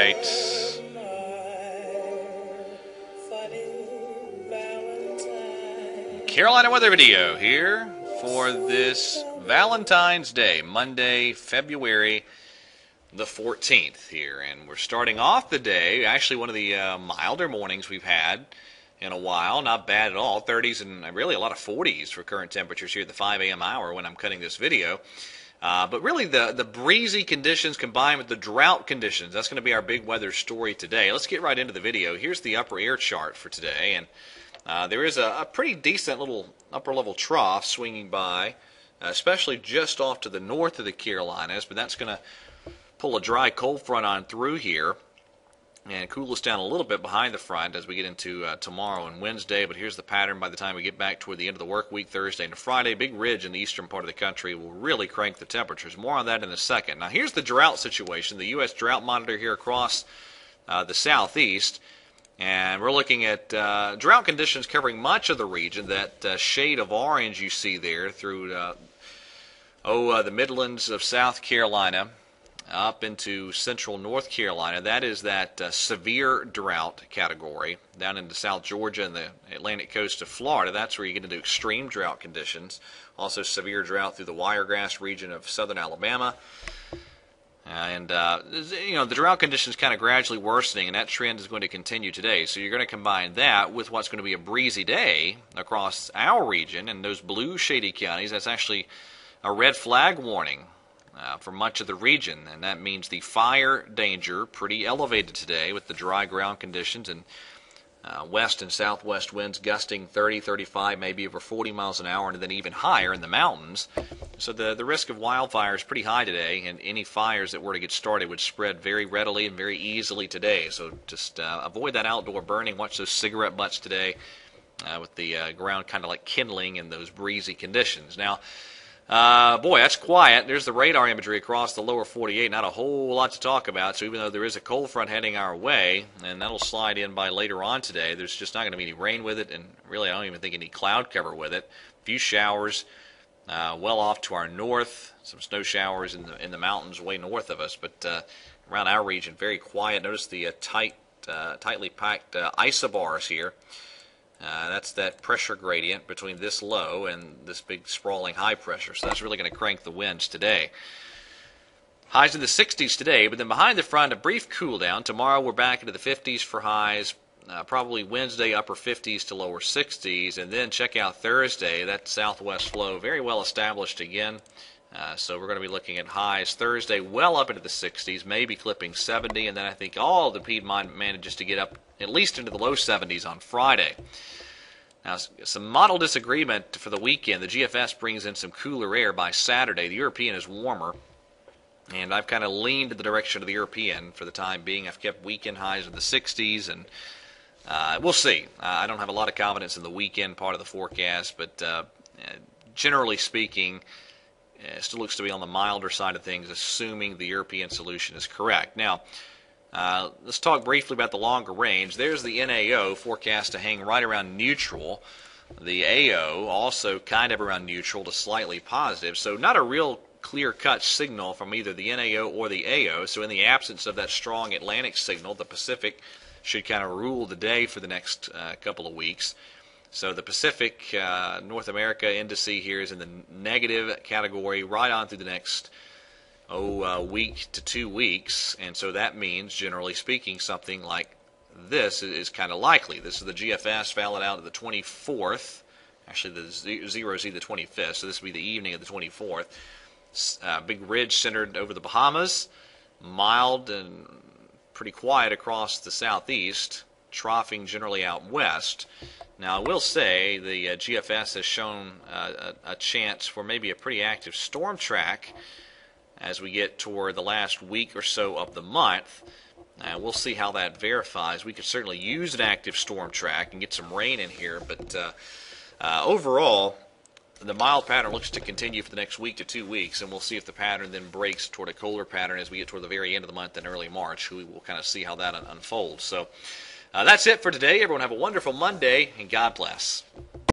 right. Carolina weather video here for this Valentine's Day, Monday, February the 14th here. And we're starting off the day, actually one of the milder mornings we've had in a while. Not bad at all. 30s and really a lot of 40s for current temperatures here at the 5 a.m. hour when I'm cutting this video. But really the breezy conditions combined with the drought conditions, that's going to be our big weather story today. Let's get right into the video. Here's the upper air chart for today. And there is a pretty decent little upper level trough swinging by, especially just off to the north of the Carolinas. But that's going to pull a dry cold front on through here and cool us down a little bit behind the front as we get into tomorrow and Wednesday. But here's the pattern by the time we get back toward the end of the work week, Thursday and Friday. Big ridge in the eastern part of the country will really crank the temperatures. More on that in a second. Now here's the drought situation. The U.S. Drought Monitor here across the southeast. And we're looking at drought conditions covering much of the region. That shade of orange you see there through the Midlands of South Carolina up into central North Carolina. That is that severe drought category. Down into South Georgia and the Atlantic coast of Florida, that's where you get into extreme drought conditions. Also severe drought through the Wiregrass region of southern Alabama. The drought conditions kind of gradually worsening, and that trend is going to continue today. So you're going to combine that with what's going to be a breezy day across our region, and those blue shady counties. That's actually a red flag warning for much of the region, and that means the fire danger pretty elevated today with the dry ground conditions and west and southwest winds gusting 30, 35, maybe over 40 miles an hour, and then even higher in the mountains. So the risk of wildfire is pretty high today, and any fires that were to get started would spread very readily and very easily today. So just avoid that outdoor burning. Watch those cigarette butts today with the ground kind of like kindling in those breezy conditions. Now, boy, that's quiet. There's the radar imagery across the lower 48. Not a whole lot to talk about. So even though there is a cold front heading our way, and that'll slide in by later on today, there's just not going to be any rain with it, and really I don't even think any cloud cover with it. A few showers well off to our north, some snow showers in the mountains way north of us, but around our region, very quiet. Notice the tightly packed isobars here. That's that pressure gradient between this low and this big sprawling high pressure. So that's really going to crank the winds today. Highs in the 60s today, but then behind the front, a brief cool down. Tomorrow we're back into the 50s for highs. Probably Wednesday upper 50s to lower 60s. And then check out Thursday, that southwest flow very well established again. So we're going to be looking at highs Thursday well up into the 60s, maybe clipping 70. And then I think all the Piedmont manages to get up at least into the low 70s on Friday. Now, some model disagreement for the weekend. The GFS brings in some cooler air by Saturday. The European is warmer, and I've kind of leaned in the direction of the European for the time being. I've kept weekend highs in the 60s, and we'll see. I don't have a lot of confidence in the weekend part of the forecast, but generally speaking, it still looks to be on the milder side of things, assuming the European solution is correct. Now, let's talk briefly about the longer range. There's the NAO forecast to hang right around neutral. The AO also kind of around neutral to slightly positive. So not a real clear-cut signal from either the NAO or the AO. So in the absence of that strong Atlantic signal, the Pacific should kind of rule the day for the next couple of weeks. So the Pacific North America indice here is in the negative category right on through the next week to 2 weeks, and so that means, generally speaking, something like this is kind of likely. This is the GFS valid out to the 24th. Actually, the 0Z the 25th, so this will be the evening of the 24th. Big ridge centered over the Bahamas, mild and pretty quiet across the southeast, troughing generally out west. Now, I will say the GFS has shown a chance for maybe a pretty active storm track as we get toward the last week or so of the month. We'll see how that verifies. We could certainly use an active storm track and get some rain in here, but overall, the mild pattern looks to continue for the next week to 2 weeks, and we'll see if the pattern then breaks toward a colder pattern as we get toward the very end of the month in early March. We will kind of see how that unfolds. So that's it for today. Everyone have a wonderful Monday, and God bless.